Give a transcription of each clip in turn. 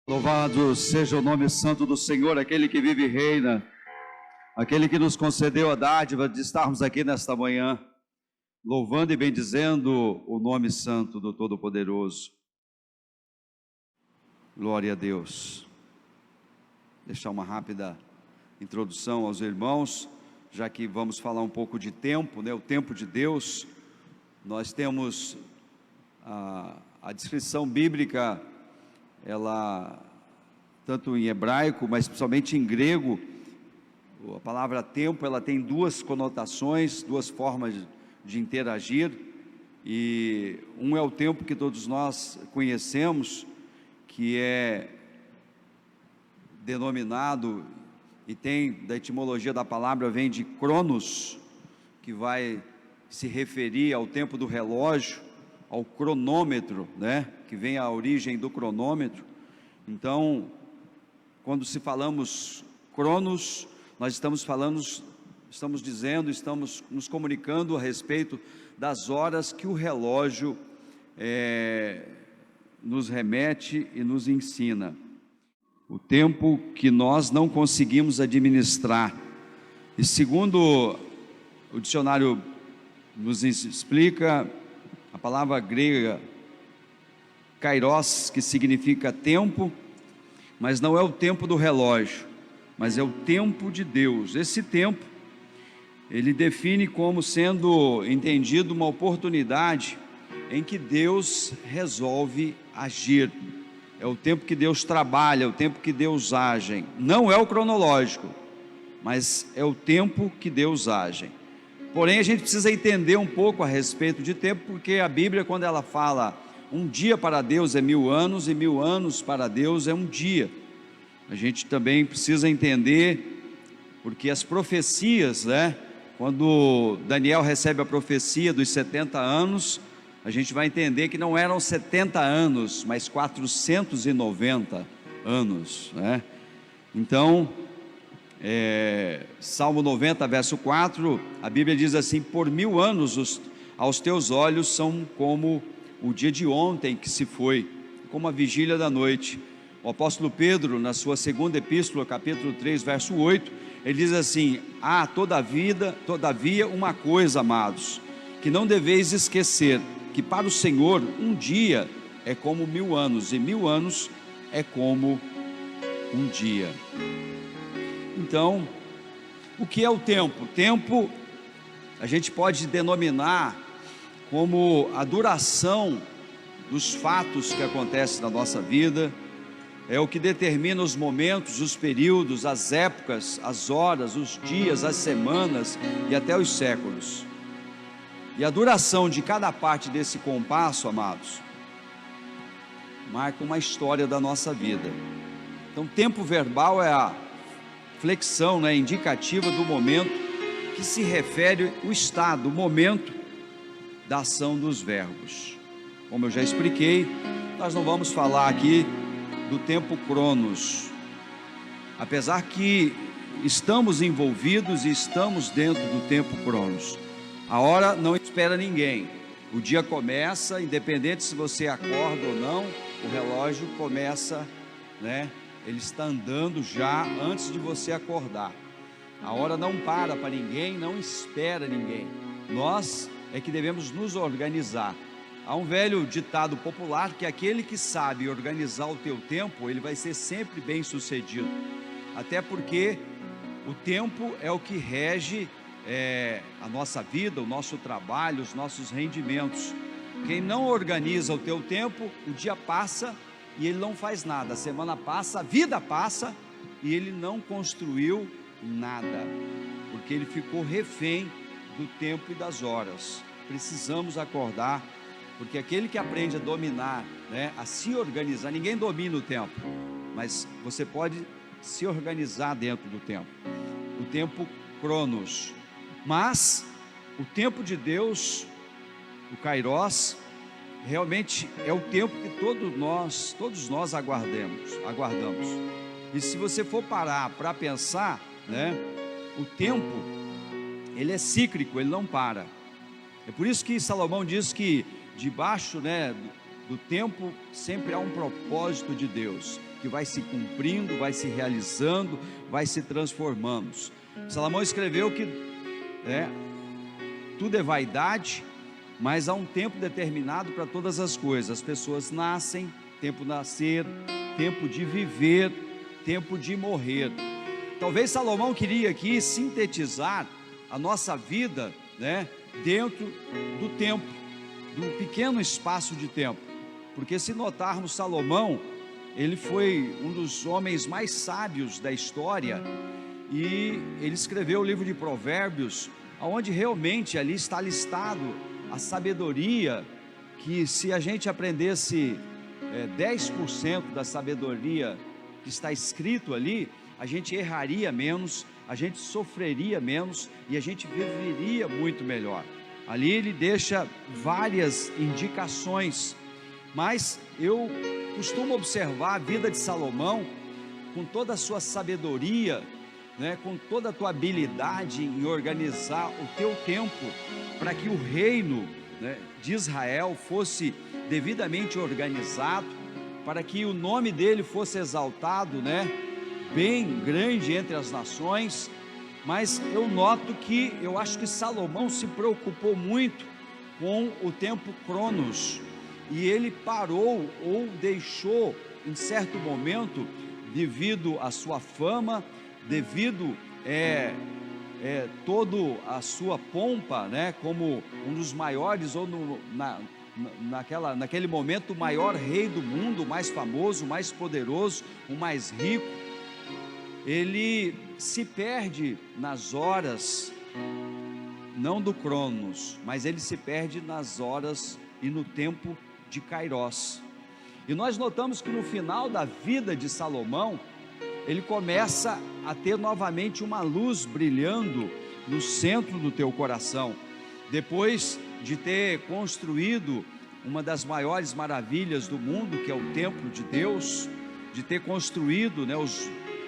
Louvado seja o nome santo do Senhor, aquele que vive e reina, aquele que nos concedeu a dádiva de estarmos aqui nesta manhã, louvando e bendizendo o nome santo do Todo-Poderoso. Glória a Deus. Deixar uma rápida introdução aos irmãos, já que vamos falar um pouco de tempo, né? O tempo de Deus. Nós temos a descrição bíblica, ela, tanto em hebraico, mas principalmente em grego, a palavra tempo, ela tem duas conotações, duas formas de interagir, e um é o tempo que todos nós conhecemos, que é denominado, e tem, da etimologia da palavra, vem de cronos, que vai se referir ao tempo do relógio, ao cronômetro, né? Que vem a origem do cronômetro. Então, quando se falamos cronos, nós estamos nos comunicando a respeito das horas que o relógio nos remete e nos ensina. O tempo que nós não conseguimos administrar. E segundo o dicionário nos explica, a palavra grega kairos, que significa tempo, mas não é o tempo do relógio, mas é o tempo de Deus. Esse tempo, ele define como sendo entendido uma oportunidade em que Deus resolve agir. É o tempo que Deus trabalha, é o tempo que Deus age. Não é o cronológico, mas é o tempo que Deus age. Porém, a gente precisa entender um pouco a respeito de tempo, porque a Bíblia, quando ela fala um dia para Deus é 1000 anos e 1000 anos para Deus é um dia, a gente também precisa entender, porque as profecias, né? Quando Daniel recebe a profecia dos 70 anos, a gente vai entender que não eram 70 anos, mas 490 anos, né? Então, Salmo 90, verso 4, a Bíblia diz assim: por 1000 anos aos teus olhos são como o dia de ontem que se foi, como a vigília da noite. O apóstolo Pedro, na sua segunda epístola, capítulo 3, verso 8, ele diz assim: todavia uma coisa, amados, que não deveis esquecer, que para o Senhor um dia é como 1000 anos, e 1000 anos é como um dia. Então, o que é o tempo? O tempo a gente pode denominar como a duração dos fatos que acontecem na nossa vida, é o que determina os momentos, os períodos, as épocas, as horas, os dias, as semanas e até os séculos. E a duração de cada parte desse compasso, amados, marca uma história da nossa vida. Então, tempo verbal é a flexão, né, indicativa do momento, que se refere ao estado, o momento da ação dos verbos. Como eu já expliquei, nós não vamos falar aqui do tempo cronos, apesar que estamos envolvidos e estamos dentro do tempo cronos. A hora não espera ninguém, o dia começa, independente se você acorda ou não, o relógio começa, né? Ele está andando já antes de você acordar. A hora não para ninguém, não espera ninguém. Nós é que devemos nos organizar. Há um velho ditado popular que aquele que sabe organizar o teu tempo, ele vai ser sempre bem sucedido. Até porque o tempo é o que rege a nossa vida, o nosso trabalho, os nossos rendimentos. Quem não organiza o teu tempo, o dia passa e ele não faz nada, a semana passa, a vida passa e ele não construiu nada, porque ele ficou refém do tempo e das horas. Precisamos acordar, porque aquele que aprende a dominar, né, a se organizar, ninguém domina o tempo, mas você pode se organizar dentro do tempo, o tempo cronos. Mas o tempo de Deus, o kairos, realmente é o tempo que todos nós aguardamos. E se você for parar para pensar, né, o tempo, ele é cíclico, ele não para. É por isso que Salomão diz que debaixo, né, do tempo sempre há um propósito de Deus, que vai se cumprindo, vai se realizando, vai se transformando. Salomão escreveu que tudo é vaidade, mas há um tempo determinado para todas as coisas. As pessoas nascem, tempo de nascer, tempo de viver, tempo de morrer. Talvez Salomão queria aqui sintetizar a nossa vida, dentro do tempo, do pequeno espaço de tempo. Porque se notarmos, Salomão, ele foi um dos homens mais sábios da história, e ele escreveu o livro de Provérbios, onde realmente ali está listado a sabedoria, que se a gente aprendesse 10% da sabedoria que está escrito ali, a gente erraria menos, a gente sofreria menos e a gente viveria muito melhor. Ali ele deixa várias indicações, mas eu costumo observar a vida de Salomão, com toda a sua sabedoria, com toda a tua habilidade em organizar o teu tempo, para que o reino de Israel fosse devidamente organizado, para que o nome dele fosse exaltado, bem grande entre as nações. Mas eu noto que, eu acho que Salomão se preocupou muito com o tempo Cronos, e ele parou ou deixou em certo momento, devido à sua fama, devido toda a sua pompa, como um dos maiores, ou naquele momento, o maior rei do mundo, o mais famoso, o mais poderoso, o mais rico. Ele se perde nas horas, não do Cronos, mas ele se perde nas horas e no tempo de Kairós. E nós notamos que no final da vida de Salomão, ele começa a ter novamente uma luz brilhando no centro do teu coração. Depois de ter construído uma das maiores maravilhas do mundo, que é o templo de Deus, de ter construído,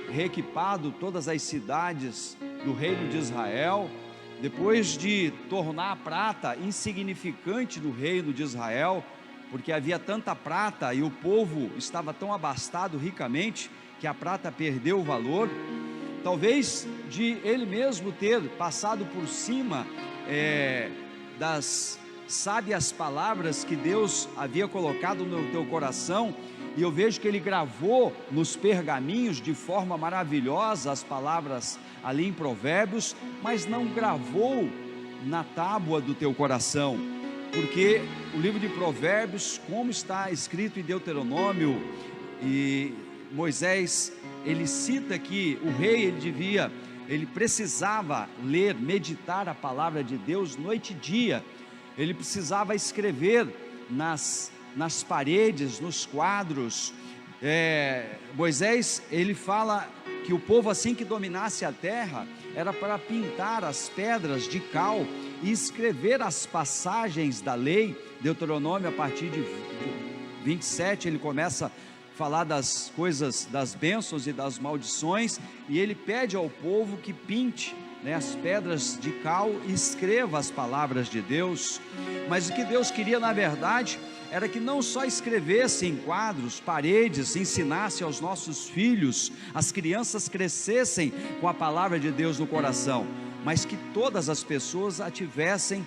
reequipado todas as cidades do reino de Israel, depois de tornar a prata insignificante no reino de Israel, porque havia tanta prata e o povo estava tão abastado ricamente, que a prata perdeu o valor. Talvez de ele mesmo ter passado por cima das sábias palavras que Deus havia colocado no teu coração, e eu vejo que ele gravou nos pergaminhos de forma maravilhosa as palavras ali em Provérbios, mas não gravou na tábua do teu coração, porque o livro de Provérbios, como está escrito em Deuteronômio, e Moisés, ele cita que o rei, ele precisava ler, meditar a palavra de Deus noite e dia. Ele precisava escrever nas paredes, nos quadros. Moisés, ele fala que o povo, assim que dominasse a terra, era para pintar as pedras de cal e escrever as passagens da lei. Deuteronômio, a partir de 27, ele começa a falar das coisas, das bênçãos e das maldições, e ele pede ao povo que pinte as pedras de cal e escreva as palavras de Deus. Mas o que Deus queria, na verdade, era que não só escrevesse em quadros, paredes, ensinasse aos nossos filhos, as crianças crescessem com a palavra de Deus no coração, mas que todas as pessoas a tivessem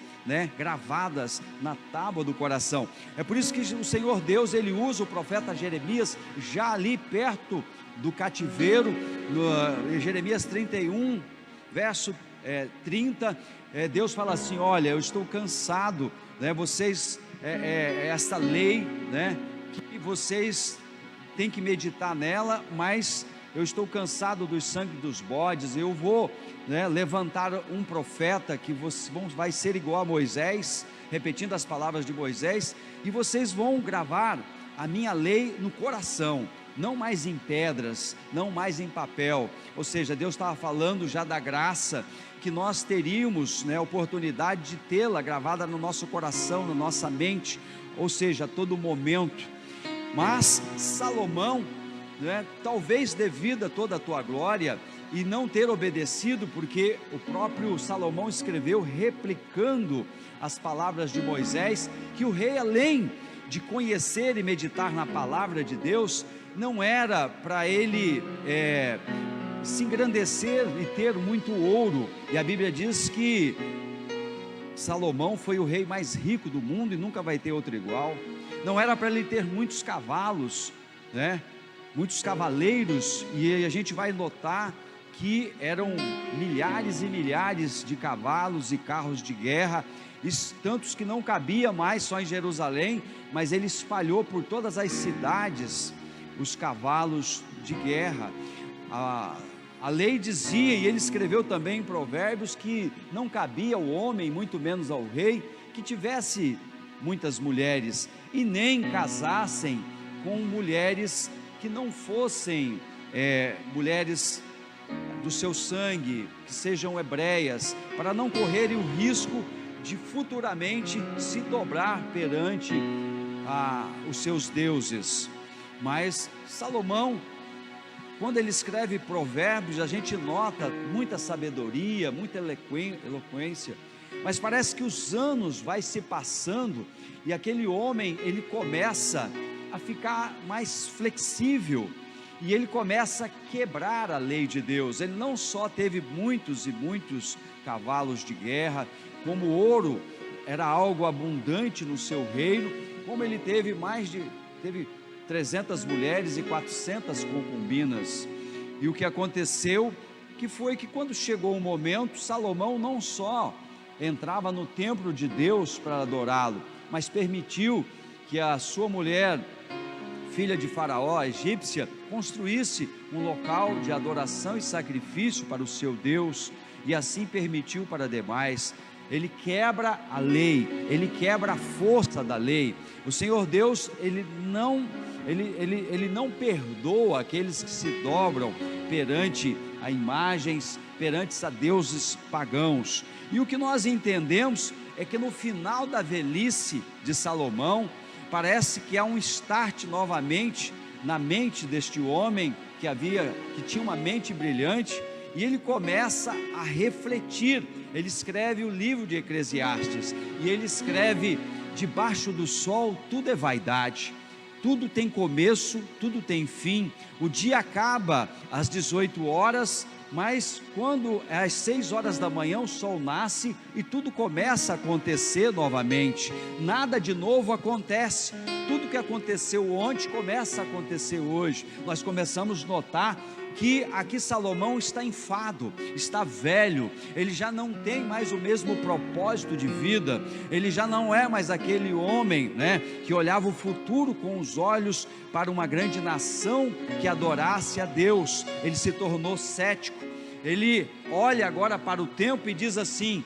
gravadas na tábua do coração. É por isso que o Senhor Deus, ele usa o profeta Jeremias, já ali perto do cativeiro, no Jeremias 31, verso 30, Deus fala assim: olha, eu estou cansado, vocês, essa lei, que vocês têm que meditar nela, mas eu estou cansado do sangue dos bodes. Eu vou levantar um profeta que vai ser igual a Moisés, repetindo as palavras de Moisés, e vocês vão gravar a minha lei no coração, não mais em pedras, não mais em papel. Ou seja, Deus estava falando já da graça, que nós teríamos a oportunidade de tê-la gravada no nosso coração, na nossa mente, ou seja, a todo momento. Mas Salomão, talvez devido a toda a tua glória, e não ter obedecido, porque o próprio Salomão escreveu replicando as palavras de Moisés, que o rei, além de conhecer e meditar na palavra de Deus, não era para ele se engrandecer e ter muito ouro. E a Bíblia diz que Salomão foi o rei mais rico do mundo e nunca vai ter outro igual. Não era para ele ter muitos cavalos, né? Muitos cavaleiros, e a gente vai notar que eram milhares e milhares de cavalos e carros de guerra, tantos que não cabia mais só em Jerusalém, mas ele espalhou por todas as cidades os cavalos de guerra. A lei dizia, e ele escreveu também em Provérbios, que não cabia ao homem, muito menos ao rei, que tivesse muitas mulheres, e nem casassem com mulheres que não fossem mulheres do seu sangue, que sejam hebreias, para não correrem o risco de futuramente se dobrar perante os seus deuses. Mas Salomão, quando ele escreve Provérbios, a gente nota muita sabedoria, muita eloquência, mas parece que os anos vai se passando e aquele homem, ele começa a ficar mais flexível e ele começa a quebrar a lei de Deus. Ele não só teve muitos e muitos cavalos de guerra, como ouro era algo abundante no seu reino, como ele teve teve 300 mulheres e 400 concubinas. E o que aconteceu, que foi que quando chegou o momento, Salomão não só entrava no templo de Deus para adorá-lo, mas permitiu que a sua mulher, filha de Faraó, a egípcia, construísse um local de adoração e sacrifício para o seu Deus, e assim permitiu para demais. Ele quebra a lei, ele quebra a força da lei. O Senhor Deus, ele não perdoa aqueles que se dobram perante a imagens, perante a deuses pagãos. E o que nós entendemos é que no final da velhice de Salomão, parece que há um start novamente na mente deste homem que tinha uma mente brilhante, e ele começa a refletir. Ele escreve o livro de Eclesiastes, e ele escreve: debaixo do sol tudo é vaidade, tudo tem começo, tudo tem fim. O dia acaba às 18 horas, mas quando é às 6 horas da manhã o sol nasce e tudo começa a acontecer novamente. Nada de novo acontece. Tudo que aconteceu ontem começa a acontecer hoje. Nós começamos a notar que aqui Salomão está enfado, está velho, ele já não tem mais o mesmo propósito de vida, ele já não é mais aquele homem, né, que olhava o futuro com os olhos para uma grande nação que adorasse a Deus. Ele se tornou cético, ele olha agora para o tempo e diz assim: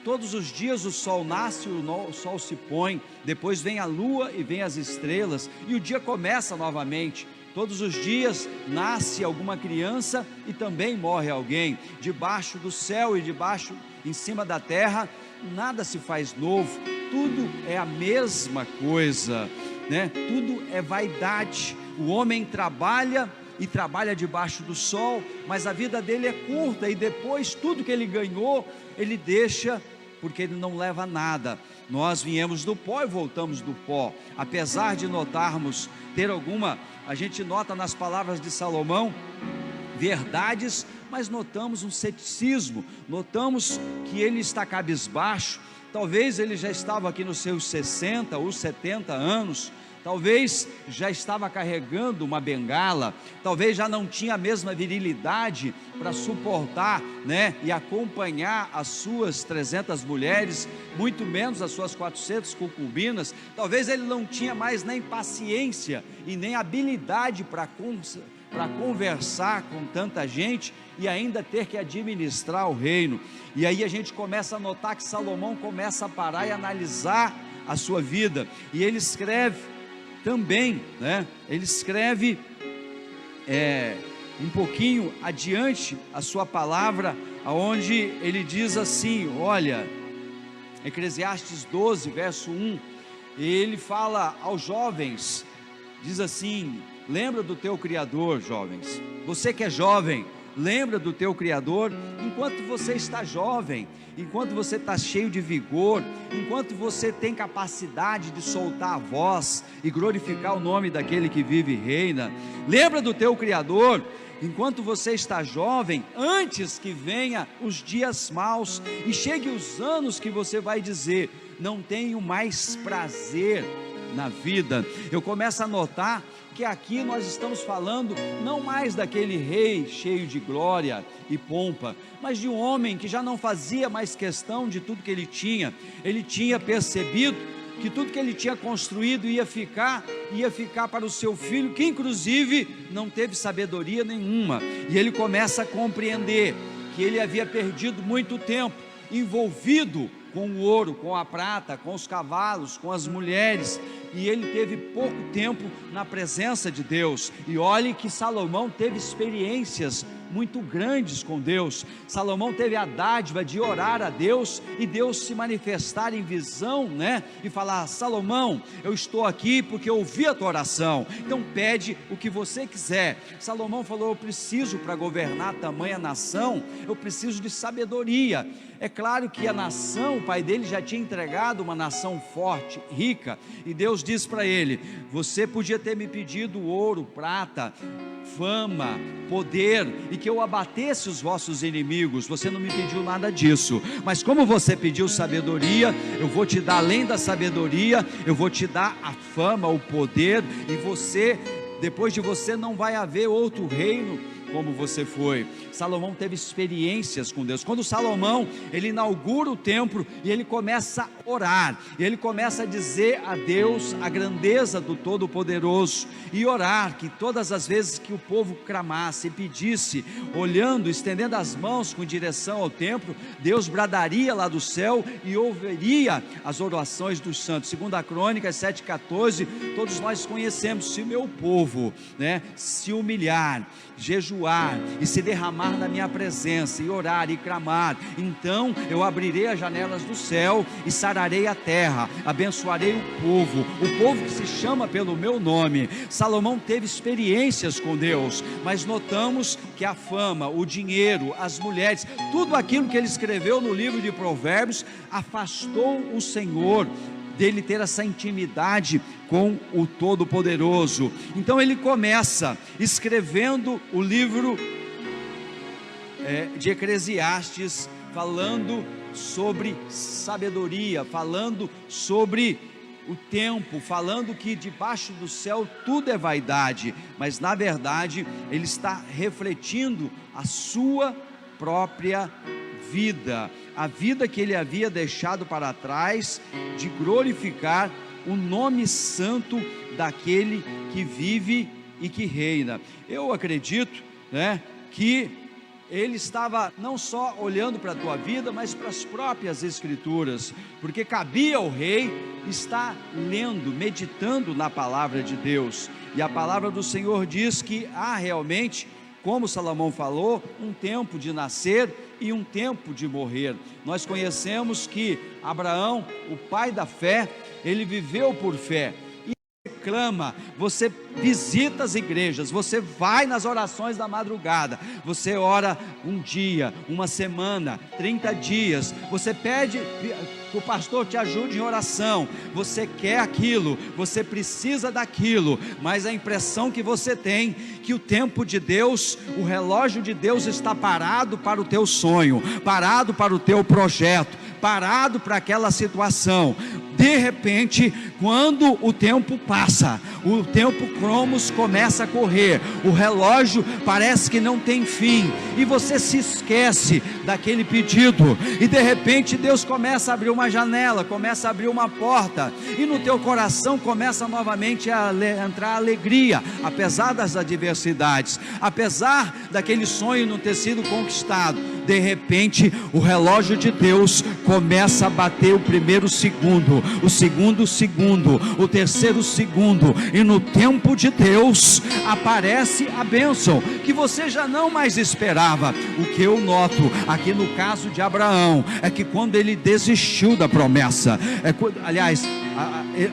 todos os dias o sol nasce, o sol se põe, depois vem a lua e vem as estrelas, e o dia começa novamente. Todos os dias nasce alguma criança e também morre alguém. Debaixo do céu e em cima da terra, nada se faz novo, tudo é a mesma coisa, né? Tudo é vaidade. O homem trabalha e trabalha debaixo do sol, mas a vida dele é curta, e depois tudo que ele ganhou, ele deixa, porque ele não leva nada. Nós viemos do pó e voltamos do pó. Apesar de a gente nota nas palavras de Salomão verdades, mas notamos um ceticismo, notamos que ele está cabisbaixo. Talvez ele já estava aqui nos seus 60 ou 70 anos, talvez já estava carregando uma bengala, talvez já não tinha a mesma virilidade para suportar, né, e acompanhar as suas 300 mulheres, muito menos as suas 400 concubinas. Talvez ele não tinha mais nem paciência e nem habilidade para conversar com tanta gente e ainda ter que administrar o reino. E aí a gente começa a notar que Salomão começa a parar e analisar a sua vida, e ele escreve também, né? Ele escreve um pouquinho adiante a sua palavra, aonde ele diz assim, olha, Eclesiastes 12, verso 1, ele fala aos jovens, diz assim: lembra do teu Criador, jovens, você que é jovem, lembra do teu Criador, enquanto você está jovem, enquanto você está cheio de vigor, enquanto você tem capacidade de soltar a voz e glorificar o nome daquele que vive e reina. Lembra do teu Criador, enquanto você está jovem, antes que venha os dias maus e chegue os anos que você vai dizer: não tenho mais prazer na vida. Eu começo a notar que aqui nós estamos falando não mais daquele rei cheio de glória e pompa, mas de um homem que já não fazia mais questão de tudo que ele tinha percebido que tudo que ele tinha construído ia ficar para o seu filho, que inclusive não teve sabedoria nenhuma, e ele começa a compreender que ele havia perdido muito tempo envolvido com o ouro, com a prata, com os cavalos, com as mulheres, e ele teve pouco tempo na presença de Deus. E olhe que Salomão teve experiências muito grandes com Deus. Salomão teve a dádiva de orar a Deus e Deus se manifestar em visão, e falar: Salomão, eu estou aqui porque eu ouvi a tua oração, então pede o que você quiser. Salomão falou: eu preciso, para governar tamanha nação, eu preciso de sabedoria. É claro que a nação, o pai dele já tinha entregado uma nação forte, rica, e Deus disse para ele: você podia ter me pedido ouro, prata, fama, poder, e que eu abatesse os vossos inimigos. Você não me pediu nada disso, mas como você pediu sabedoria, eu vou te dar, além da sabedoria, eu vou te dar a fama, o poder, e você, depois de você não vai haver outro reino como você foi. Salomão teve experiências com Deus. Quando Salomão, ele inaugura o templo e ele começa a orar, e ele começa a dizer a Deus a grandeza do Todo-Poderoso, e orar que todas as vezes que o povo clamasse e pedisse, olhando, estendendo as mãos com direção ao templo, Deus bradaria lá do céu e ouviria as orações dos santos. Segundo a Crônicas 7,14, todos nós conhecemos: se meu povo, se humilhar, jejuar e se derramar na minha presença, e orar e clamar, então eu abrirei as janelas do céu e sararei a terra, abençoarei o povo que se chama pelo meu nome. Salomão teve experiências com Deus, mas notamos que a fama, o dinheiro, as mulheres, tudo aquilo que ele escreveu no livro de Provérbios, afastou o Senhor dele ter essa intimidade com o Todo-Poderoso. Então ele começa escrevendo o livro de Eclesiastes, falando sobre sabedoria, falando sobre o tempo, falando que debaixo do céu tudo é vaidade, mas na verdade ele está refletindo a sua própria vida, a vida que ele havia deixado para trás, de glorificar o nome santo daquele que vive e que reina. Eu acredito, que ele estava não só olhando para a tua vida, mas para as próprias escrituras, porque cabia ao rei estar lendo, meditando na palavra de Deus, e a palavra do Senhor diz que há realmente, como Salomão falou, um tempo de nascer e um tempo de morrer. Nós conhecemos que Abraão, o pai da fé, ele viveu por fé. Clama, você visita as igrejas, você vai nas orações da madrugada, você ora um dia, uma semana, 30 dias, você pede que o pastor te ajude em oração, você quer aquilo, você precisa daquilo, mas a impressão que você tem, que o tempo de Deus, o relógio de Deus está parado para o teu sonho, parado para o teu projeto, parado para aquela situação. De repente, quando o tempo passa, o tempo cromos começa a correr, o relógio parece que não tem fim, e você se esquece daquele pedido, e de repente Deus começa a abrir uma janela, começa a abrir uma porta, e no teu coração começa novamente a entrar a alegria, apesar das adversidades, apesar daquele sonho não ter sido conquistado. De repente o relógio de Deus começa a bater o primeiro segundo, o segundo segundo, o terceiro segundo, e no tempo de Deus aparece a bênção que você já não mais esperava. O que eu noto aqui no caso de Abraão é que quando ele desistiu da promessa,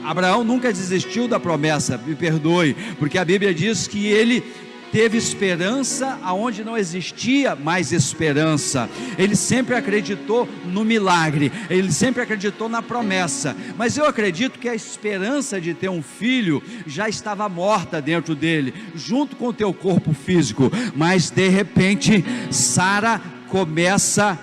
Abraão nunca desistiu da promessa, me perdoe, porque a Bíblia diz que ele teve esperança aonde não existia mais esperança. Ele sempre acreditou no milagre, ele sempre acreditou na promessa. Mas eu acredito que a esperança de ter um filho já estava morta dentro dele, junto com o teu corpo físico. Mas de repente Sara começa,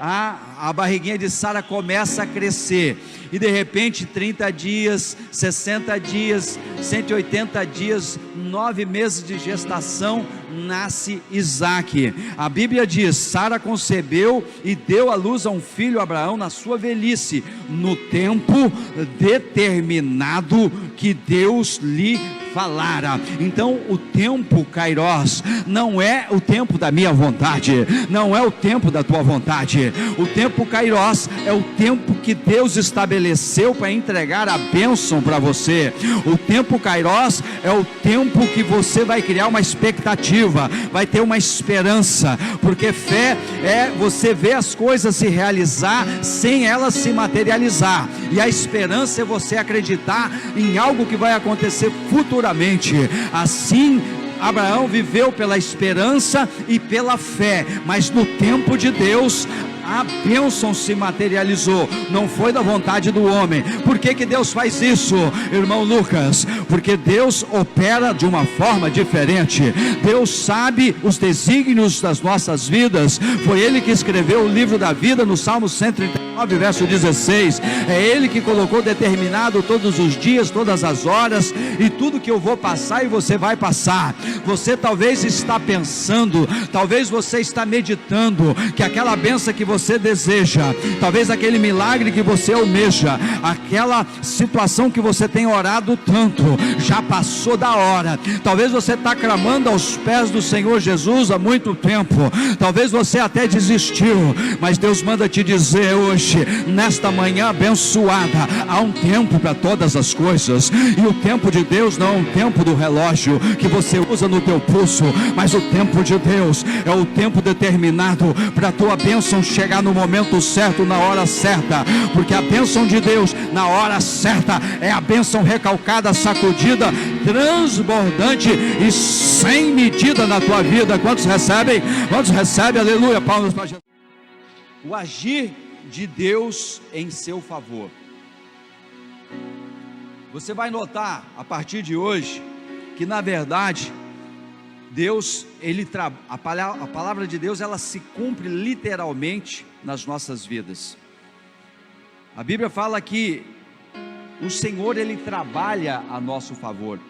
a barriguinha de Sara começa a crescer, e de repente 30 dias, 60 dias, 180 dias, 9 meses de gestação, nasce Isaque. A Bíblia diz: Sara concebeu e deu à luz a um filho, Abraão, na sua velhice, no tempo determinado que Deus lhe falara. Então o tempo Kairos não é o tempo da minha vontade, não é o tempo da tua vontade. O tempo Kairos é o tempo que Deus estabeleceu para entregar a bênção para você. O tempo Kairos é o tempo que você vai criar uma expectativa, vai ter uma esperança, porque fé é você ver as coisas se realizar sem elas se materializar, e a esperança é você acreditar em algo que vai acontecer futuramente. Assim Abraão viveu pela esperança e pela fé, mas no tempo de Deus a bênção se materializou, não foi da vontade do homem. Por que que Deus faz isso, irmão Lucas? Porque Deus opera de uma forma diferente. Deus sabe os desígnios das nossas vidas. Foi Ele que escreveu o livro da vida no Salmo 139, verso 16. É Ele que colocou determinado todos os dias, todas as horas, e tudo que eu vou passar e você vai passar. Você talvez está pensando, talvez você está meditando que aquela bênção que você deseja, talvez aquele milagre que você almeja, aquela situação que você tem orado tanto, já passou da hora. Talvez você está clamando aos pés do Senhor Jesus há muito tempo, talvez você até desistiu, mas Deus manda te dizer hoje, nesta manhã abençoada, há um tempo para todas as coisas, e o tempo de Deus não é um tempo do relógio que você usa no teu pulso, mas o tempo de Deus é o tempo determinado para a tua bênção chegar no momento certo, na hora certa, porque a bênção de Deus na hora certa é a bênção recalcada, sacudida, transbordante e sem medida na tua vida. Quantos recebem? Quantos recebem? Aleluia, palmas para Jesus. O agir de Deus em seu favor. Você vai notar a partir de hoje que na verdade Deus, a palavra de Deus, ela se cumpre literalmente nas nossas vidas. A Bíblia fala que o Senhor, Ele trabalha a nosso favor.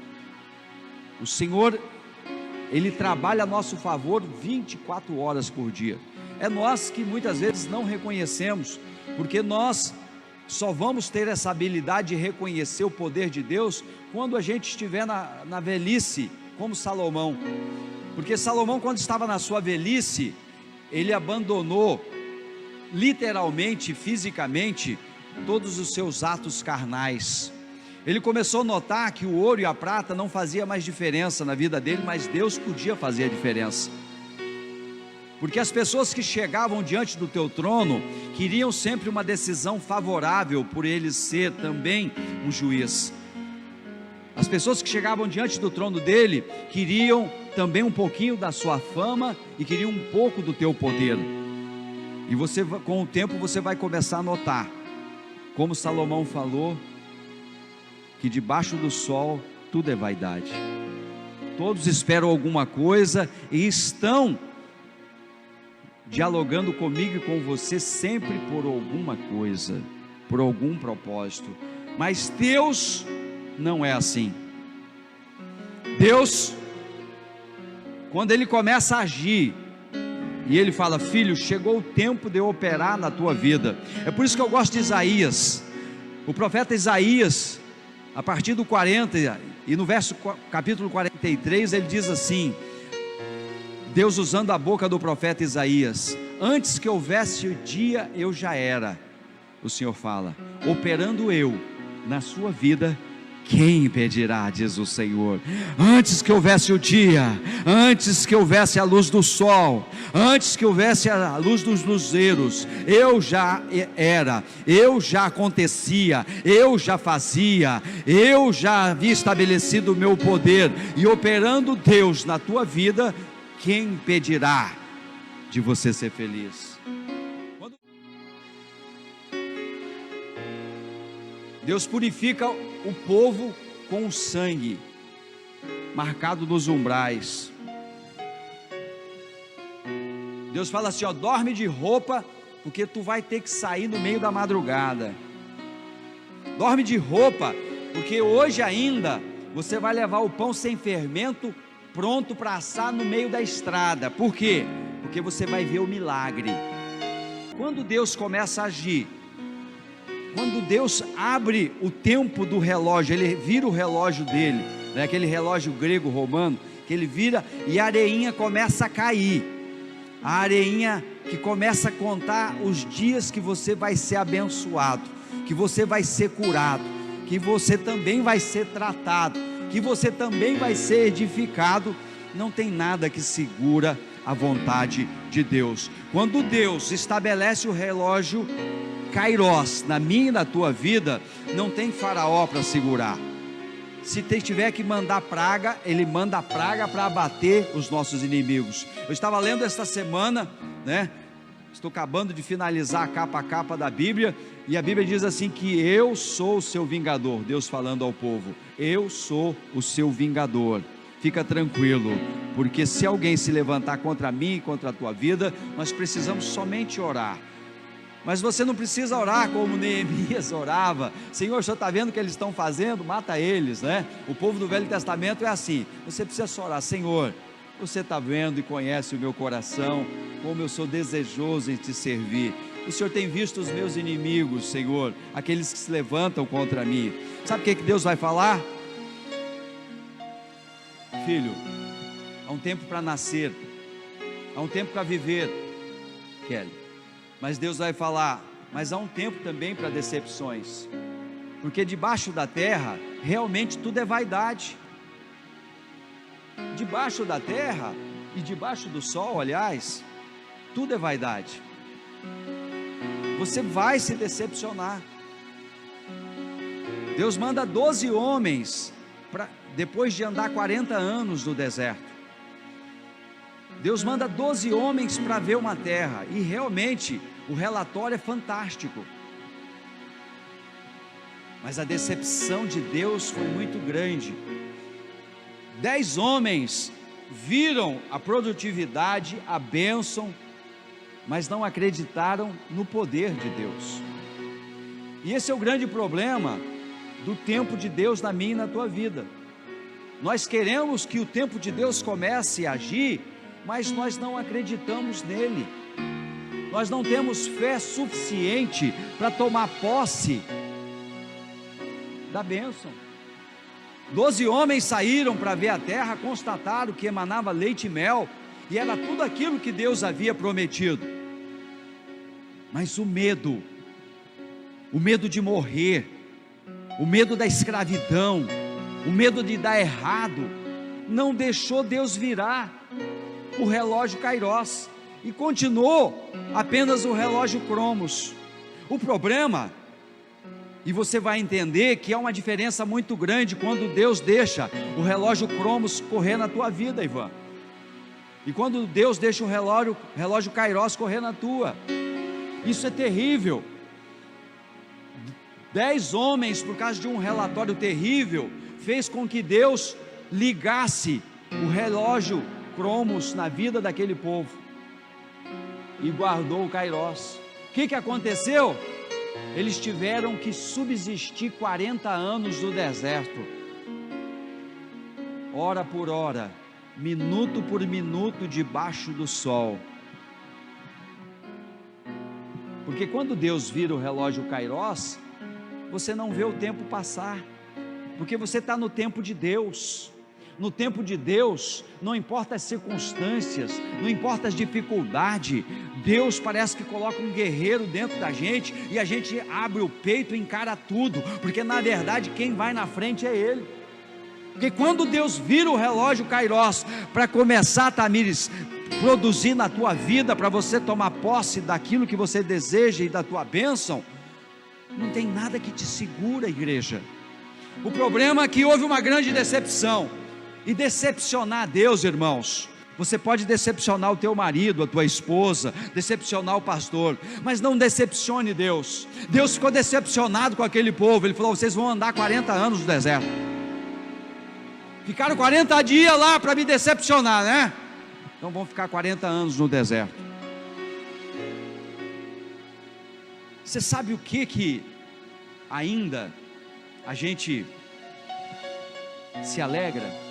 O Senhor, Ele trabalha a nosso favor 24 horas por dia. É nós que muitas vezes não reconhecemos, porque nós só vamos ter essa habilidade de reconhecer o poder de Deus quando a gente estiver na velhice, como Salomão. Porque Salomão, quando estava na sua velhice, ele abandonou literalmente, fisicamente, todos os seus atos carnais. Ele começou a notar que o ouro e a prata não fazia mais diferença na vida dele, mas Deus podia fazer a diferença. Porque as pessoas que chegavam diante do teu trono queriam sempre uma decisão favorável, por ele ser também um juiz. As pessoas que chegavam diante do trono dele queriam também um pouquinho da sua fama e queriam um pouco do teu poder. E você, com o tempo, você vai começar a notar, como Salomão falou, que debaixo do sol tudo é vaidade. Todos esperam alguma coisa e estão dialogando comigo e com você sempre por alguma coisa, por algum propósito. Mas Deus não é assim. Deus, quando Ele começa a agir, e Ele fala: filho, chegou o tempo de eu operar na tua vida. É por isso que eu gosto de Isaías. O profeta Isaías, a partir do 40 e no capítulo 43, ele diz assim, Deus usando a boca do profeta Isaías: antes que houvesse o dia, eu já era. O Senhor fala, operando eu na sua vida quem impedirá, diz o Senhor? Antes que houvesse o dia, antes que houvesse a luz do sol, antes que houvesse a luz dos luzeiros, eu já era, eu já acontecia, eu já fazia, eu já havia estabelecido o meu poder, e operando Deus na tua vida, quem impedirá de você ser feliz? Deus purifica o povo com o sangue marcado nos umbrais. Deus fala assim, ó, dorme de roupa, porque tu vai ter que sair no meio da madrugada. Dorme de roupa, porque hoje ainda você vai levar o pão sem fermento pronto para assar no meio da estrada. Por quê? Porque você vai ver o milagre. Quando Deus começa a agir, quando Deus abre o tempo do relógio, Ele vira o relógio dele, né? Aquele relógio grego romano, que Ele vira e a areinha começa a cair, a areinha que começa a contar os dias que você vai ser abençoado, que você vai ser curado, que você também vai ser tratado, que você também vai ser edificado. Não tem nada que segura a vontade de Deus. Quando Deus estabelece o relógio Kairos na minha e na tua vida, não tem faraó para segurar. Se tiver que mandar praga, ele manda a praga para abater os nossos inimigos. Eu estava lendo esta semana, né? Estou acabando de finalizar a capa da Bíblia, e a Bíblia diz assim que eu sou o seu vingador. Deus falando ao povo, eu sou o seu vingador. Fica tranquilo, porque se alguém se levantar contra mim e contra a tua vida, nós precisamos somente orar. Mas você não precisa orar como Neemias orava. Senhor, o Senhor está vendo o que eles estão fazendo? Mata eles, né? O povo do Velho Testamento é assim. Você precisa só orar, Senhor, você está vendo e conhece o meu coração, como eu sou desejoso em te servir. O Senhor tem visto os meus inimigos, Senhor, aqueles que se levantam contra mim. Sabe o que Deus vai falar? Filho, há um tempo para nascer, há um tempo para viver, Kelly. Mas Deus vai falar, mas há um tempo também para decepções, porque debaixo da terra, realmente tudo é vaidade. Debaixo da terra e debaixo do sol, aliás, tudo é vaidade. Você vai se decepcionar. Deus manda 12 homens, depois de andar 40 anos no deserto, Deus manda 12 homens para ver uma terra, e realmente o relatório é fantástico, mas a decepção de Deus foi muito grande. 10 homens viram a produtividade, a bênção, mas não acreditaram no poder de Deus. E esse é o grande problema do tempo de Deus na minha e na tua vida. Nós queremos que o tempo de Deus comece a agir, mas nós não acreditamos nele. Nós não temos fé suficiente para tomar posse da bênção. 12 homens saíram para ver a terra, constataram que emanava leite e mel, e era tudo aquilo que Deus havia prometido. Mas o medo de morrer, o medo da escravidão, o medo de dar errado, não deixou Deus virar o relógio Kairos, e continuou apenas o relógio Cromos. O problema, e você vai entender que há uma diferença muito grande quando Deus deixa o relógio Cromos correr na tua vida, Ivan, e quando Deus deixa o relógio Kairos correr na tua. Isso é terrível. 10 homens, por causa de um relatório terrível, fez com que Deus ligasse o relógio Cromos na vida daquele povo e guardou o Kairos. O que aconteceu? Eles tiveram que subsistir 40 anos no deserto, hora por hora, minuto por minuto, debaixo do sol. Porque quando Deus vira o relógio Kairos, você não vê o tempo passar, porque você está no tempo de Deus. No tempo de Deus, não importa as circunstâncias, não importa as dificuldades, Deus parece que coloca um guerreiro dentro da gente e a gente abre o peito e encara tudo, porque na verdade quem vai na frente é Ele. Porque quando Deus vira o relógio Kairos para começar, Tamires, produzir na tua vida, para você tomar posse daquilo que você deseja e da tua bênção, não tem nada que te segura, igreja. O problema é que houve uma grande decepção. E decepcionar Deus, irmãos, você pode decepcionar o teu marido, a tua esposa, decepcionar o pastor, mas não decepcione Deus. Deus ficou decepcionado com aquele povo. Ele falou: vocês vão andar 40 anos no deserto. Ficaram 40 dias lá para me decepcionar, né? Então vão ficar 40 anos no deserto. Você sabe o que ainda a gente se alegra?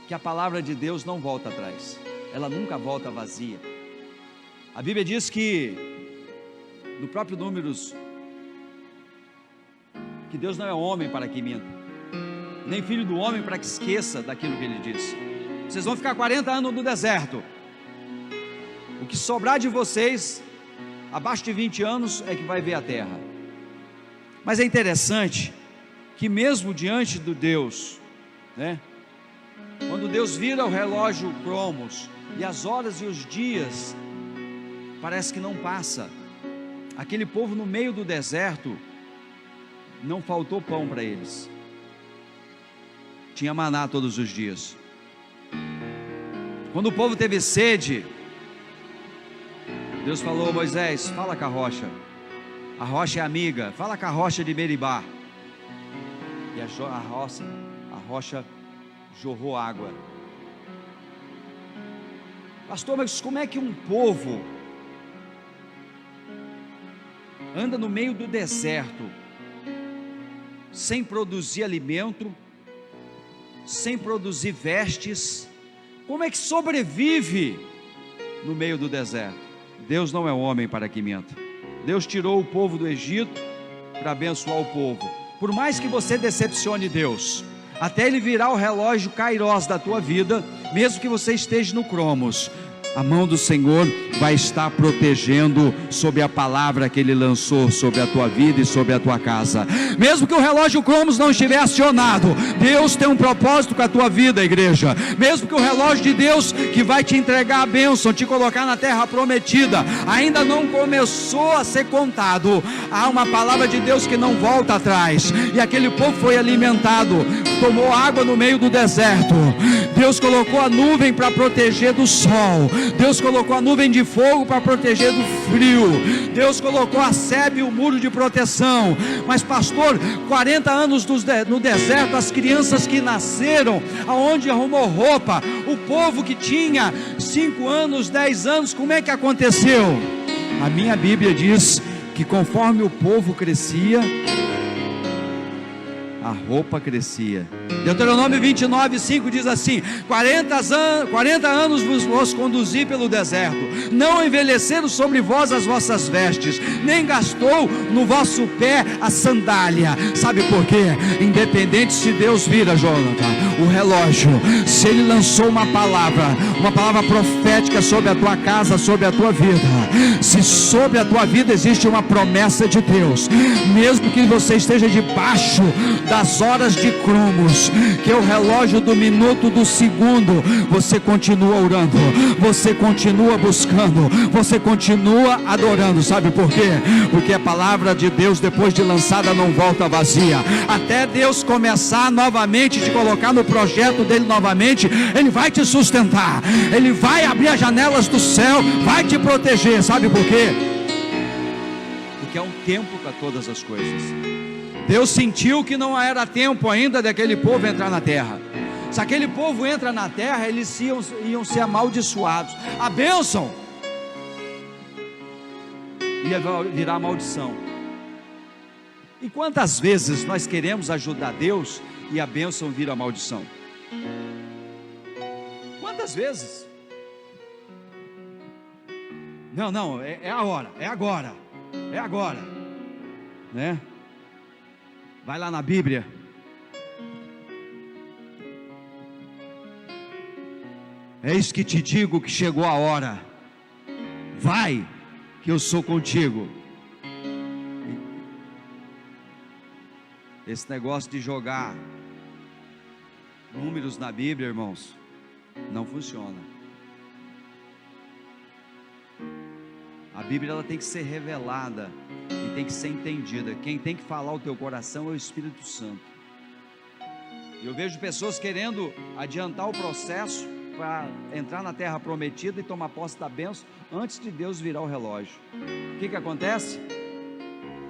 Que a palavra de Deus não volta atrás, ela nunca volta vazia. A Bíblia diz que, no próprio Números, que Deus não é homem para que minta, nem filho do homem para que esqueça daquilo que Ele disse. Vocês vão ficar 40 anos no deserto, o que sobrar de vocês, abaixo de 20 anos, é que vai ver a terra. Mas é interessante, que mesmo diante do Deus, né? Quando Deus vira o relógio cromos, e as horas e os dias, parece que não passa. Aquele povo no meio do deserto, não faltou pão para eles, tinha maná todos os dias. Quando o povo teve sede, Deus falou: Moisés, fala com a rocha é amiga, fala com a rocha de Meribá. E a rocha jorrou água. Pastor, mas como é que um povo anda no meio do deserto, sem produzir alimento, sem produzir vestes? Como é que sobrevive no meio do deserto? Deus não é homem para que minta. Deus tirou o povo do Egito para abençoar o povo. Por mais que você decepcione Deus, até Ele virar o relógio Kairos da tua vida, mesmo que você esteja no cromos, a mão do Senhor vai estar protegendo sobre a palavra que Ele lançou sobre a tua vida e sobre a tua casa. Mesmo que o relógio cromos não estiver acionado, Deus tem um propósito com a tua vida, igreja. Mesmo que o relógio de Deus, que vai te entregar a bênção, te colocar na terra prometida, ainda não começou a ser contado, há uma palavra de Deus que não volta atrás. E aquele povo foi alimentado, tomou água no meio do deserto. Deus colocou a nuvem para proteger do sol. Deus colocou a nuvem de fogo para proteger do frio. Deus colocou a sebe e o muro de proteção. Mas pastor, 40 anos no deserto, as crianças que nasceram, aonde arrumou roupa? O povo que tinha 5 anos, 10 anos, como é que aconteceu? A minha Bíblia diz que conforme o povo crescia, a roupa crescia. Deuteronômio 29:5 diz assim: 40 anos vos conduzi pelo deserto, não envelheceram sobre vós as vossas vestes, nem gastou no vosso pé a sandália. Sabe por quê? Independente se Deus vira, Jonathan, o relógio, se Ele lançou uma palavra profética sobre a tua casa, sobre a tua vida, se sobre a tua vida existe uma promessa de Deus, mesmo que você esteja debaixo das horas de cromos, que é o relógio do minuto, do segundo, você continua orando, você continua buscando, você continua adorando. Sabe por quê? Porque a palavra de Deus, depois de lançada, não volta vazia. Até Deus começar novamente, te colocar no projeto dele novamente, Ele vai te sustentar, Ele vai abrir as janelas do céu, vai te proteger. Sabe por quê? Porque é um tempo para todas as coisas. Deus sentiu que não era tempo ainda daquele povo entrar na terra. Se aquele povo entra na terra, eles iam ser amaldiçoados. A bênção ia virar maldição. E quantas vezes nós queremos ajudar Deus e a bênção vira maldição? Quantas vezes? Não, é a hora, é agora, né? Vai lá na Bíblia, Eis que te digo que chegou a hora, vai, que eu sou contigo. Esse negócio de jogar números na Bíblia, irmãos, não funciona. A Bíblia ela tem que ser revelada e tem que ser entendida. Quem tem que falar o teu coração é o Espírito Santo. E eu vejo pessoas querendo adiantar o processo para entrar na terra prometida e tomar posse da bênção antes de Deus virar o relógio. O que acontece?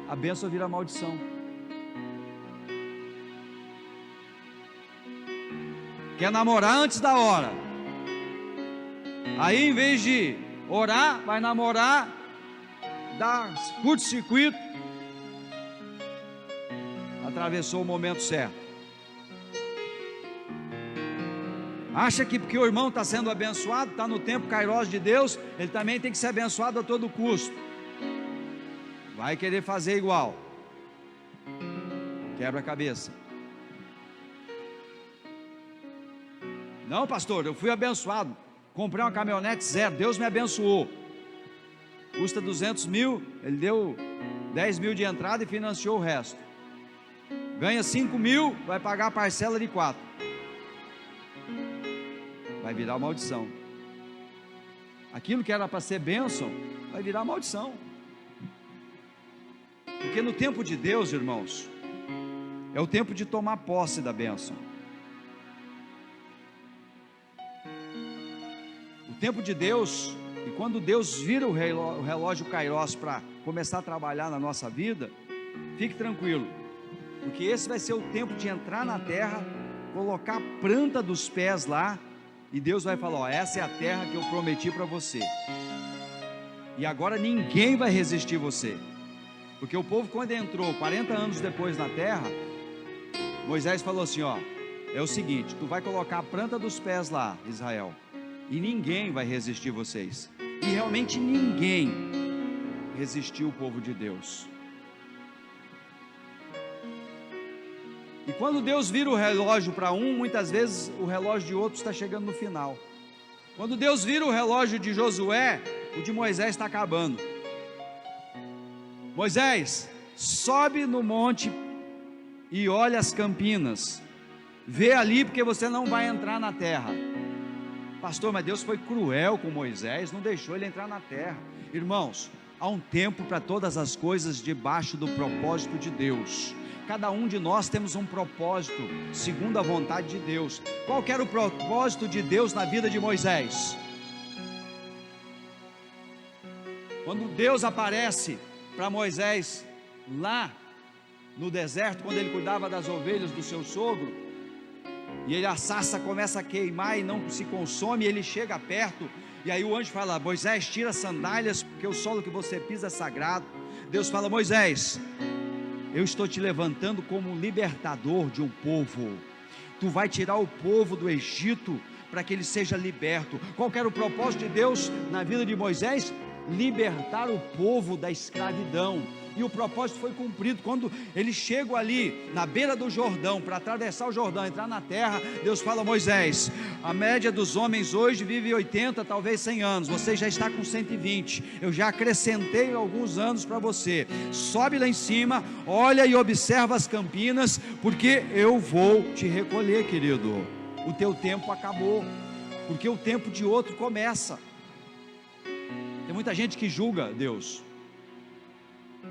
A bênção vira maldição. Quer namorar antes da hora, aí em vez de orar, vai namorar, dá curto-circuito, atravessou o momento certo. Acha que porque o irmão está sendo abençoado, está no tempo Kairos de Deus, ele também tem que ser abençoado a todo custo. Vai querer fazer igual, quebra a cabeça. Não, pastor, eu fui abençoado, comprei uma caminhonete zero, Deus me abençoou, custa 200 mil, ele deu 10 mil de entrada e financiou o resto, ganha 5 mil, vai pagar a parcela de 4, vai virar maldição. Aquilo que era para ser bênção, vai virar maldição. Porque no tempo de Deus, irmãos, é o tempo de tomar posse da bênção. O tempo de Deus, e quando Deus vira o relógio Kairos para começar a trabalhar na nossa vida, fique tranquilo, porque esse vai ser o tempo de entrar na terra, colocar a planta dos pés lá, e Deus vai falar, ó, essa é a terra que eu prometi para você, e agora ninguém vai resistir você, porque o povo quando entrou 40 anos depois na terra, Moisés falou assim, ó, é o seguinte, tu vai colocar a planta dos pés lá, Israel, e ninguém vai resistir vocês. E realmente ninguém resistiu o povo de Deus. E quando Deus vira o relógio para um, muitas vezes o relógio de outro está chegando no final. Quando Deus vira o relógio de Josué, o de Moisés está acabando. Moisés, sobe no monte e olha as campinas, vê ali porque você não vai entrar na terra. Pastor, mas Deus foi cruel com Moisés, não deixou ele entrar na terra. Irmãos, há um tempo para todas as coisas debaixo do propósito de Deus. Cada um de nós temos um propósito segundo a vontade de Deus. Qual que era o propósito de Deus na vida de Moisés? Quando Deus aparece para Moisés lá no deserto, quando ele cuidava das ovelhas do seu sogro, e a sarça começa a queimar e não se consome, ele chega perto, e aí o anjo fala, Moisés, tira as sandálias, porque o solo que você pisa é sagrado. Deus fala, Moisés, eu estou te levantando como um libertador de um povo, tu vai tirar o povo do Egito, para que ele seja liberto. Qual que era o propósito de Deus na vida de Moisés? Libertar o povo da escravidão. E o propósito foi cumprido. Quando eles chegam ali na beira do Jordão, para atravessar o Jordão, entrar na terra, Deus fala, Moisés, a média dos homens hoje vive 80, talvez 100 anos, você já está com 120, eu já acrescentei alguns anos para você, sobe lá em cima, olha e observa as campinas, porque eu vou te recolher, querido, o teu tempo acabou, porque o tempo de outro começa. Tem muita gente que julga Deus.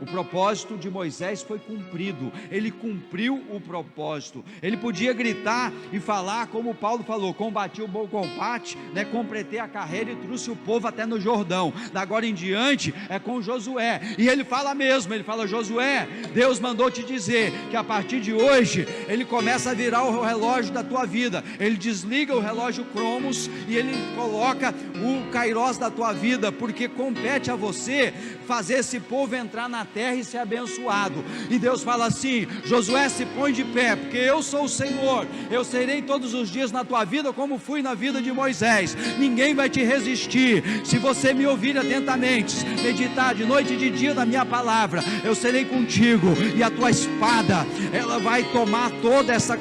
O propósito de Moisés foi cumprido, ele cumpriu o propósito. Ele podia gritar e falar como Paulo falou, combati o bom combate, né? Completei a carreira e trouxe o povo até no Jordão. Da agora em diante é com Josué, e ele fala mesmo, ele fala, Josué, Deus mandou te dizer que a partir de hoje ele começa a virar o relógio da tua vida, ele desliga o relógio Cromos e ele coloca o Kairos da tua vida, porque compete a você fazer esse povo entrar na terra e ser abençoado. E Deus fala assim, Josué, se põe de pé, porque eu sou o Senhor, eu serei todos os dias na tua vida como fui na vida de Moisés, ninguém vai te resistir, se você me ouvir atentamente, meditar de noite e de dia na minha palavra, eu serei contigo, e a tua espada, ela vai tomar toda essa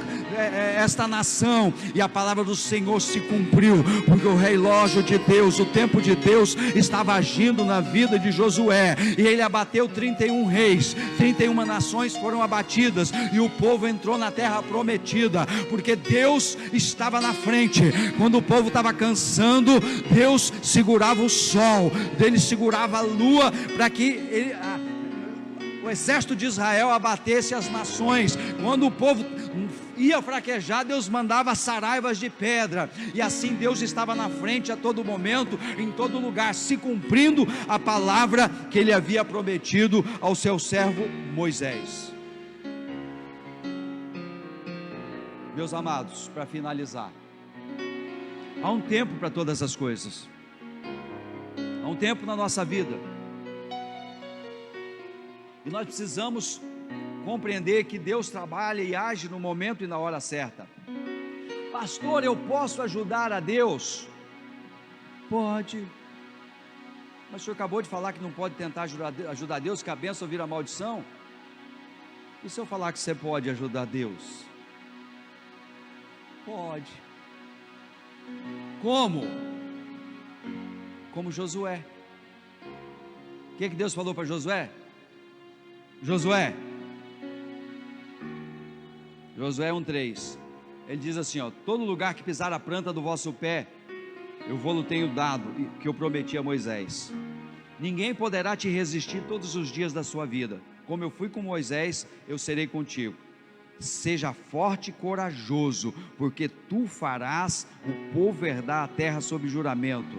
esta nação, e a palavra do Senhor se cumpriu, porque o relógio de Deus, o tempo de Deus estava agindo na vida de Josué, e ele abateu 31 reis, 31 nações foram abatidas, e o povo entrou na terra prometida, porque Deus estava na frente. Quando o povo estava cansando, Deus segurava o sol, Ele segurava a lua, para que o exército de Israel abatesse as nações. Quando o povo ia fraquejar, Deus mandava saraivas de pedra, e assim Deus estava na frente a todo momento, em todo lugar, se cumprindo a palavra que Ele havia prometido ao seu servo Moisés. Meus amados, para finalizar, há um tempo para todas as coisas, há um tempo na nossa vida, e nós precisamos compreender que Deus trabalha e age no momento e na hora certa. Pastor, eu posso ajudar a Deus? Pode, mas o senhor acabou de falar que não pode tentar ajudar Deus, que a bênção vira maldição. E se eu falar que você pode ajudar Deus? Pode. Como? Como Josué. O que Deus falou para Josué? Josué 1:3, ele diz assim, todo lugar que pisar a planta do vosso pé, eu vou-lo tenho dado, que eu prometi a Moisés. Ninguém poderá te resistir todos os dias da sua vida. Como eu fui com Moisés, eu serei contigo. Seja forte e corajoso, porque tu farás o povo herdar a terra sob juramento.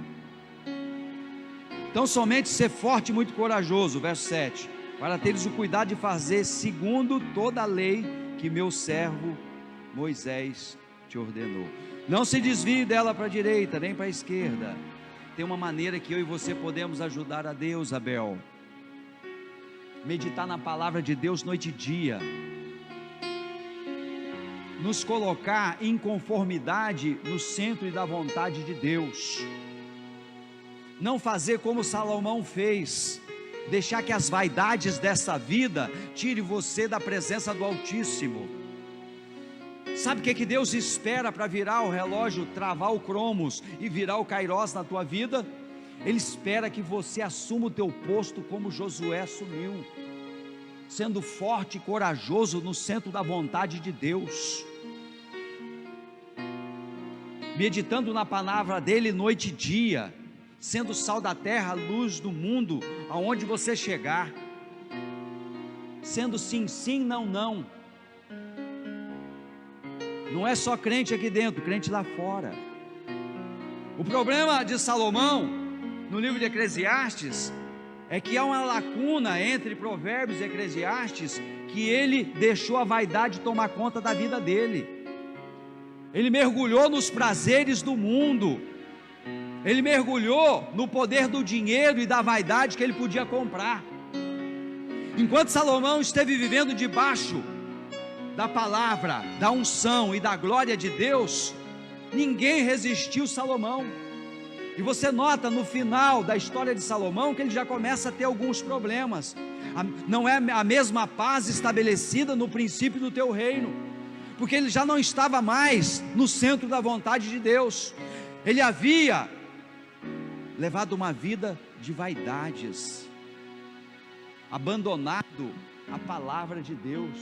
Então somente ser forte e muito corajoso, verso 7, para teres o cuidado de fazer segundo toda a lei que meu servo Moisés te ordenou. Não se desvie dela para a direita, nem para a esquerda. Tem uma maneira que eu e você podemos ajudar a Deus, Abel. Meditar na palavra de Deus noite e dia. Nos colocar em conformidade no centro e da vontade de Deus. Não fazer como Salomão fez, deixar que as vaidades dessa vida tire você da presença do Altíssimo. Sabe o que Deus espera para virar o relógio, travar o cromos e virar o kairós na tua vida? Ele espera que você assuma o teu posto como Josué assumiu, sendo forte e corajoso no centro da vontade de Deus, meditando na palavra dele noite e dia, sendo sal da terra, luz do mundo, aonde você chegar, sendo sim, sim, não, não. Não é só crente aqui dentro, crente lá fora. O problema de Salomão, no livro de Eclesiastes, é que há uma lacuna entre Provérbios e Eclesiastes, que ele deixou a vaidade tomar conta da vida dele. Ele mergulhou nos prazeres do mundo, ele mergulhou no poder do dinheiro e da vaidade que ele podia comprar. Enquanto Salomão esteve vivendo debaixo da palavra, da unção e da glória de Deus, ninguém resistiu Salomão. E você nota no final da história de Salomão que ele já começa a ter alguns problemas. Não é a mesma paz estabelecida no princípio do teu reino, porque ele já não estava mais no centro da vontade de Deus. Ele havia levado uma vida de vaidades, abandonado a palavra de Deus.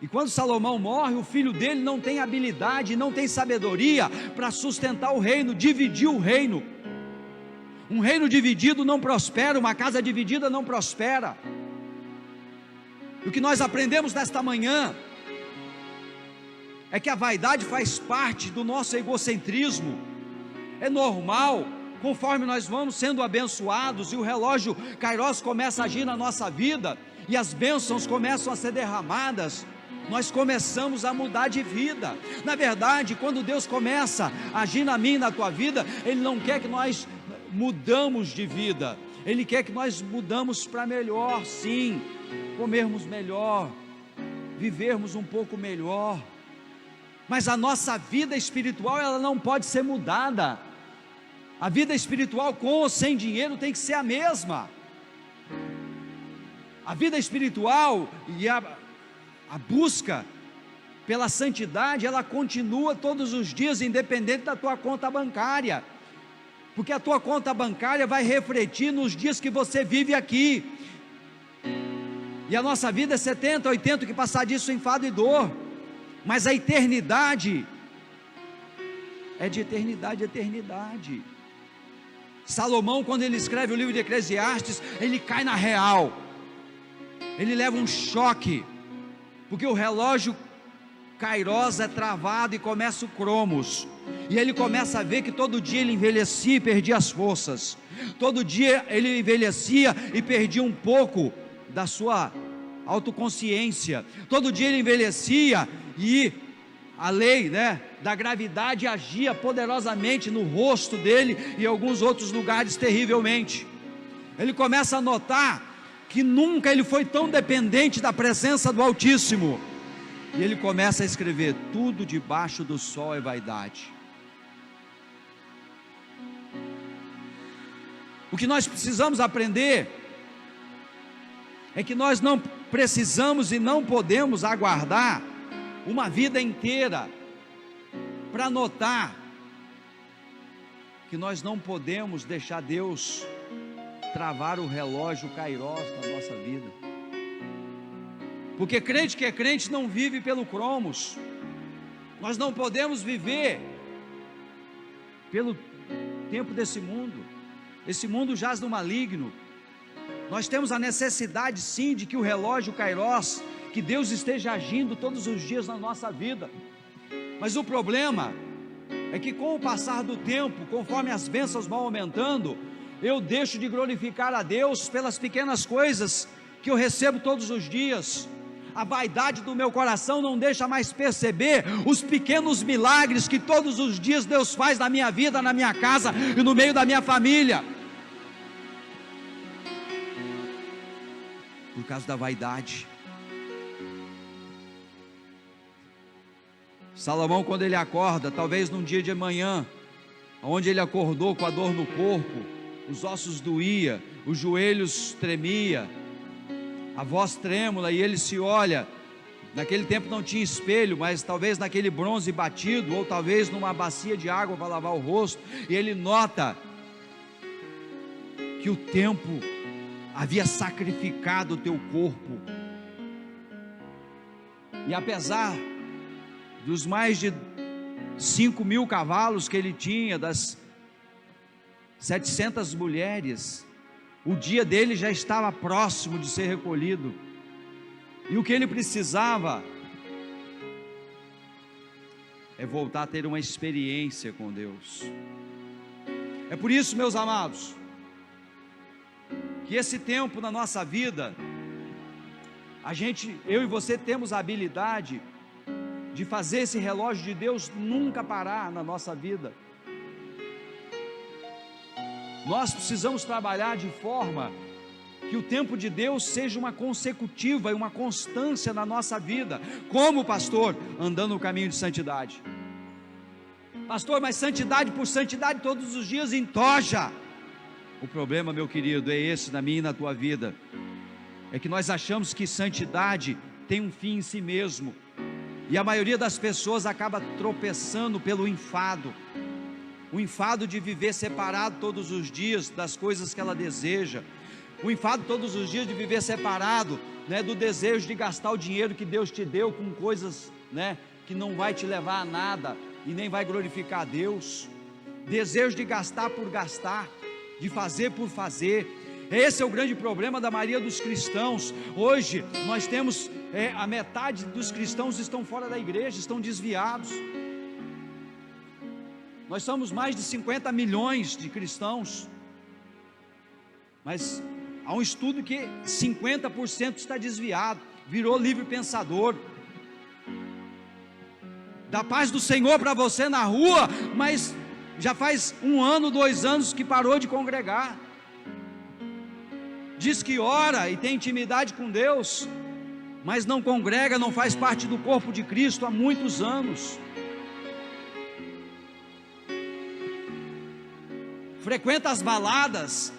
E quando Salomão morre, o filho dele não tem habilidade, não tem sabedoria para sustentar o reino, dividir o reino. Um reino dividido não prospera, uma casa dividida não prospera. O que nós aprendemos nesta manhã é que a vaidade faz parte do nosso egocentrismo. É normal, conforme nós vamos sendo abençoados e o relógio kairós começa a agir na nossa vida e as bênçãos começam a ser derramadas, nós começamos a mudar de vida. Na verdade, quando Deus começa a agir na minha e na tua vida, Ele não quer que nós mudamos de vida, Ele quer que nós mudamos para melhor, sim, comermos melhor, vivermos um pouco melhor. Mas a nossa vida espiritual, ela não pode ser mudada. A vida espiritual com ou sem dinheiro tem que ser a mesma. A vida espiritual e a busca pela santidade, ela continua todos os dias, independente da tua conta bancária, porque a tua conta bancária vai refletir nos dias que você vive aqui, e a nossa vida é 70, 80, que passar disso enfado e dor, mas a eternidade é de eternidade a eternidade. Salomão, quando ele escreve o livro de Eclesiastes, ele cai na real, ele leva um choque, porque o relógio Kairos é travado e começa o Cromos, e ele começa a ver que todo dia ele envelhecia e perdia as forças, todo dia ele envelhecia e perdia um pouco da sua autoconsciência, todo dia ele envelhecia e a lei, da gravidade agia poderosamente no rosto dele e em alguns outros lugares terrivelmente. Ele começa a notar que nunca ele foi tão dependente da presença do Altíssimo, e ele começa a escrever: tudo debaixo do sol é vaidade. O que nós precisamos aprender é que nós não precisamos e não podemos aguardar uma vida inteira para notar que nós não podemos deixar Deus travar o relógio Kairos na nossa vida, porque crente que é crente não vive pelo Cromos. Nós não podemos viver pelo tempo desse mundo. Esse mundo jaz no maligno. Nós temos a necessidade sim de que o relógio Kairos, que Deus esteja agindo todos os dias na nossa vida, mas o problema é que com o passar do tempo, conforme as bênçãos vão aumentando, eu deixo de glorificar a Deus pelas pequenas coisas que eu recebo todos os dias. A vaidade do meu coração não deixa mais perceber os pequenos milagres que todos os dias Deus faz na minha vida, na minha casa e no meio da minha família, por causa da vaidade. Salomão, quando ele acorda, talvez num dia de manhã, onde ele acordou com a dor no corpo, os ossos doía, os joelhos tremia, a voz trêmula, e ele se olha. Naquele tempo não tinha espelho, mas talvez naquele bronze batido, ou talvez numa bacia de água para lavar o rosto, e ele nota que o tempo havia sacrificado o teu corpo, e apesar dos mais de 5.000 cavalos que ele tinha, das 700 mulheres, o dia dele já estava próximo de ser recolhido, e o que ele precisava é voltar a ter uma experiência com Deus. É por isso, meus amados, que esse tempo na nossa vida, eu e você temos a habilidade de fazer esse relógio de Deus nunca parar na nossa vida. Nós precisamos trabalhar de forma que o tempo de Deus seja uma consecutiva e uma constância na nossa vida. Como, pastor? Andando no caminho de santidade. Pastor, mas santidade por santidade todos os dias entoja. O problema, meu querido, é esse na minha e na tua vida, é que nós achamos que santidade tem um fim em si mesmo, e a maioria das pessoas acaba tropeçando pelo enfado, o enfado de viver separado todos os dias das coisas que ela deseja, o enfado todos os dias de viver separado, do desejo de gastar o dinheiro que Deus te deu com coisas, que não vai te levar a nada e nem vai glorificar a Deus, desejo de gastar por gastar, de fazer por fazer. Esse é o grande problema da maioria dos cristãos. Hoje nós temos a metade dos cristãos estão fora da igreja, estão desviados. Nós somos mais de 50 milhões de cristãos, mas há um estudo que 50% está desviado, virou livre pensador, dá paz do Senhor para você na rua, mas já faz 1 ano, 2 anos que parou de congregar, diz que ora e tem intimidade com Deus, mas não congrega, não faz parte do corpo de Cristo há muitos anos, frequenta as baladas,